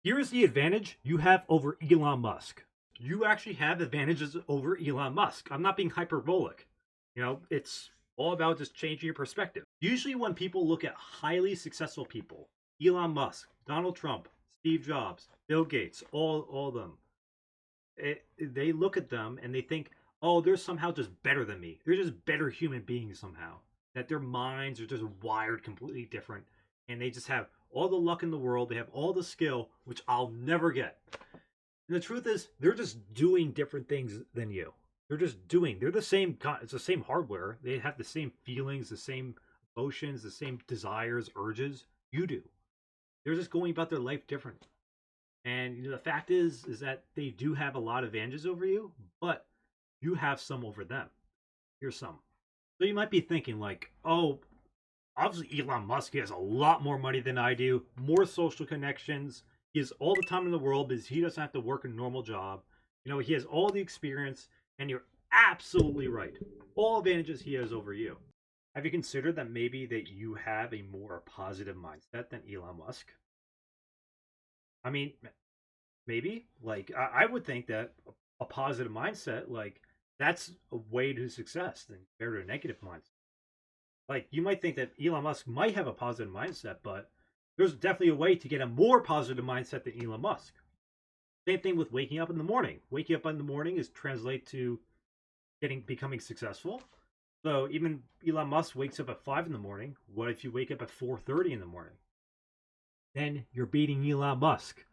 Here's the advantage you have over Elon Musk. You actually have advantages over Elon Musk. I'm not being hyperbolic. It's all about just changing your perspective. Usually, when people look at highly successful people, Elon Musk, Donald Trump, Steve Jobs, Bill Gates, all of them, they look at them and they think, oh, they're somehow just better than me. They're just better human beings somehow. That their minds are just wired completely different, and they just have all the luck in the world. They have all the skill, which I'll never get. And the truth is, they're just doing different things than you. They're just doing. They're the same. It's the same hardware. They have the same feelings, the same emotions, the same desires, urges. You do. They're just going about their life different. And the fact is that they do have a lot of advantages over you, but you have some over them. Here's some. So you might be thinking like, oh, obviously Elon Musk, he has a lot more money than I do, more social connections. He has all the time in the world because he doesn't have to work a normal job. He has all the experience, and you're absolutely right. All advantages he has over you. Have you considered that maybe that you have a more positive mindset than Elon Musk? I mean, maybe. Like, I would think that a positive mindset, like, that's a way to success than compared to a negative mindset. Like, you might think that Elon Musk might have a positive mindset, but there's definitely a way to get a more positive mindset than Elon Musk. Same thing with waking up in the morning. Waking up in the morning is translate to becoming successful. So even Elon Musk wakes up at 5 in the morning. What if you wake up at 4:30 in the morning? Then you're beating Elon Musk.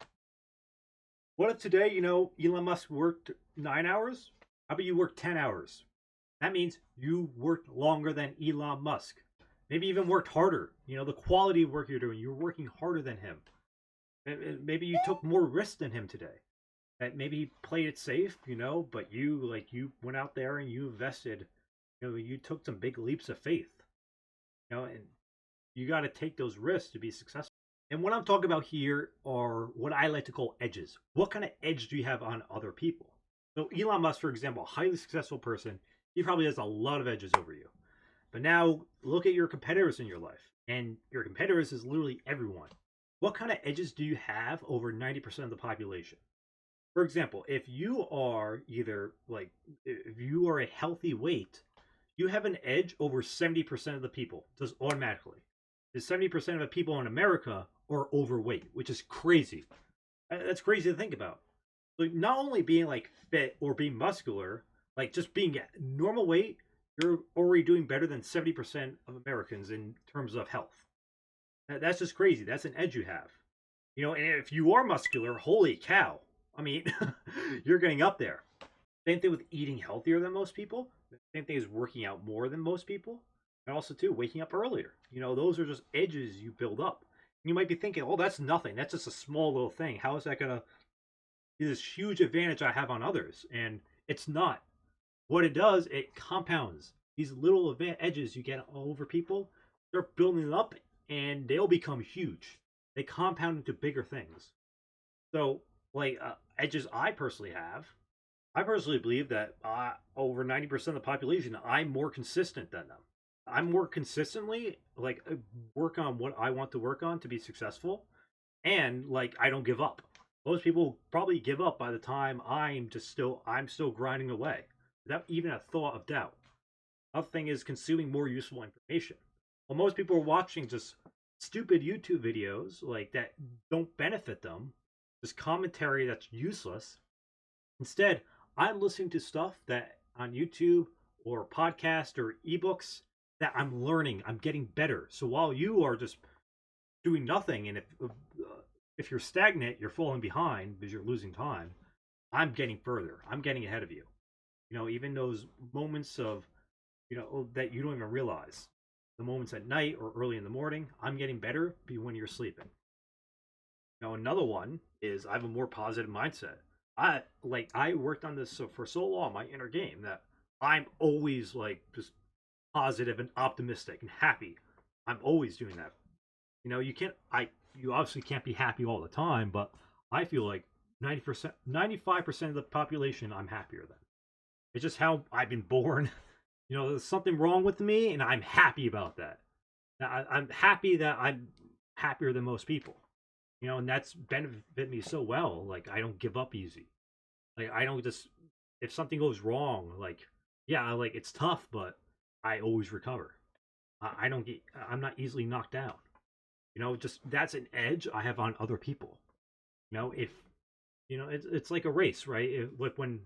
What if today, Elon Musk worked 9 hours? How about you work 10 hours? That means you worked longer than Elon Musk. Maybe even worked harder. The quality of work you're doing, you're working harder than him. Maybe you took more risks than him today. That maybe he played it safe, but you went out there and you invested. You took some big leaps of faith. And you got to take those risks to be successful. And what I'm talking about here are what I like to call edges. What kind of edge do you have on other people? So Elon Musk, for example, a highly successful person, he probably has a lot of edges over you. But now look at your competitors in your life. And your competitors is literally everyone. What kind of edges do you have over 90% of the population? For example, if you are if you are a healthy weight, you have an edge over 70% of the people, just automatically. The 70% of the people in America are overweight, which is crazy. That's crazy to think about. Like, not only being like fit or being muscular, like just being at normal weight, you're already doing better than 70% of Americans in terms of health. That's just crazy. That's an edge you have. And if you are muscular, holy cow. I mean, you're getting up there. Same thing with eating healthier than most people. Same thing as working out more than most people. And also, too, waking up earlier. Those are just edges you build up. And you might be thinking, oh, that's nothing. That's just a small little thing. How is that going to be this huge advantage I have on others? And it's not. What it does, it compounds. These little edges you get over people, they're building up and they'll become huge. They compound into bigger things. So, like edges I personally believe that over 90% of the population, I'm more consistent than them. I'm more consistently work on what I want to work on to be successful, and like I don't give up. Most people probably give up by the time I'm still grinding away without even a thought of doubt. Other thing is consuming more useful information. Well, most people are watching just stupid YouTube videos like that don't benefit them, just commentary that's useless. Instead, I'm listening to stuff that on YouTube or podcast or ebooks that I'm learning, I'm getting better. So while you are just doing nothing, and if you're stagnant, you're falling behind because you're losing time. I'm getting further. I'm getting ahead of you. Even those moments of that you don't even realize, the moments at night or early in the morning, I'm getting better be when you're sleeping. Another one is I have a more positive mindset. I worked on this for so long, my inner game, that I'm always like just positive and optimistic and happy. I'm always doing that. You obviously can't be happy all the time, but I feel like 90%, 95% of the population I'm happier than. It's just how I've been born. There's something wrong with me, and I'm happy about that. I'm happy that I'm happier than most people. You know, and that's benefited me so well. Like, I don't give up easy. Like, I don't just, if something goes wrong, like, yeah, like, it's tough, but I always recover. I don't get, I'm not easily knocked down. You know, just that's an edge I have on other people. You know, if you know, it's like a race, right? Like when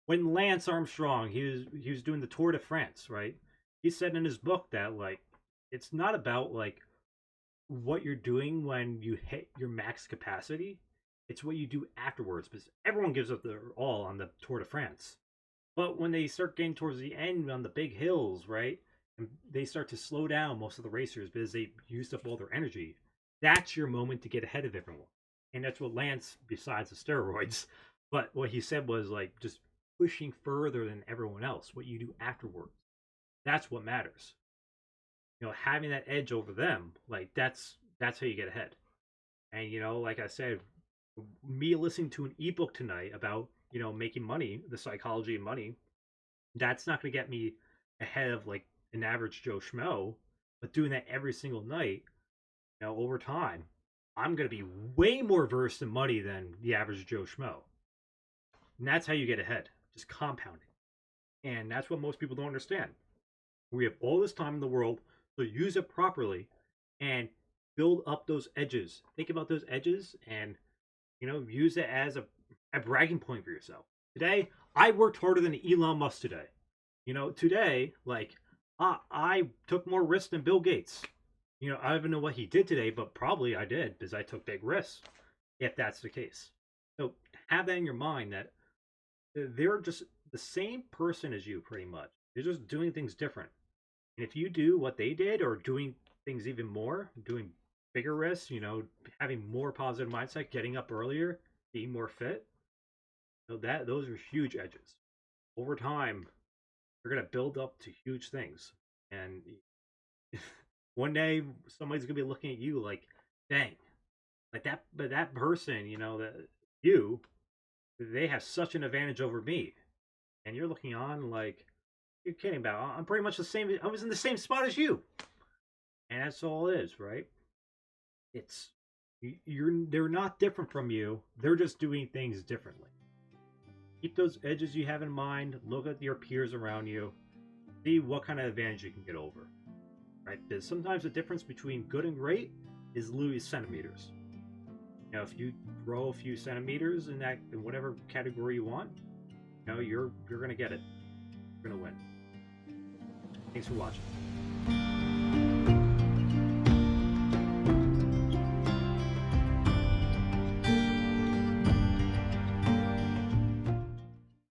Lance Armstrong he was doing the Tour de France, right? He said in his book that like it's not about like what you're doing when you hit your max capacity. It's what you do afterwards because everyone gives up their all on the Tour de France. But when they start getting towards the end on the big hills, right? And they start to slow down most of the racers because they used up all their energy. That's your moment to get ahead of everyone. And that's what Lance, besides the steroids, but what he said was like just pushing further than everyone else. What you do afterwards. That's what matters. You know, having that edge over them, like that's how you get ahead. And you know, like I said, me listening to an ebook tonight about making money, the psychology of money, that's not going to get me ahead of like an average Joe Schmo. But doing that every single night, over time, I'm going to be way more versed in money than the average Joe Schmo. And that's how you get ahead, just compounding. And that's what most people don't understand. We have all this time in the world, so use it properly and build up those edges. Think about those edges and use it as a bragging point for yourself. Today, I worked harder than Elon Musk today. Today, like, I took more risks than Bill Gates. I don't even know what he did today, but probably I did because I took big risks, if that's the case. So have that in your mind that they're just the same person as you, pretty much. They're just doing things different. And if you do what they did or doing things even more, doing bigger risks, having more positive mindset, getting up earlier, being more fit, those are huge edges. Over time, they're gonna build up to huge things. And one day somebody's gonna be looking at you like, dang, like that but that person, that you they have such an advantage over me. And you're looking on like you're kidding about. I'm pretty much the same. I was in the same spot as you. And that's all it is, right? It's they're not different from you. They're just doing things differently. Keep those edges you have in mind. Look at your peers around you. See what kind of advantage you can get over. Right? Because sometimes the difference between good and great is literally centimeters. If you grow a few centimeters in whatever category you want, you're gonna get it. You're gonna win. Thanks for watching.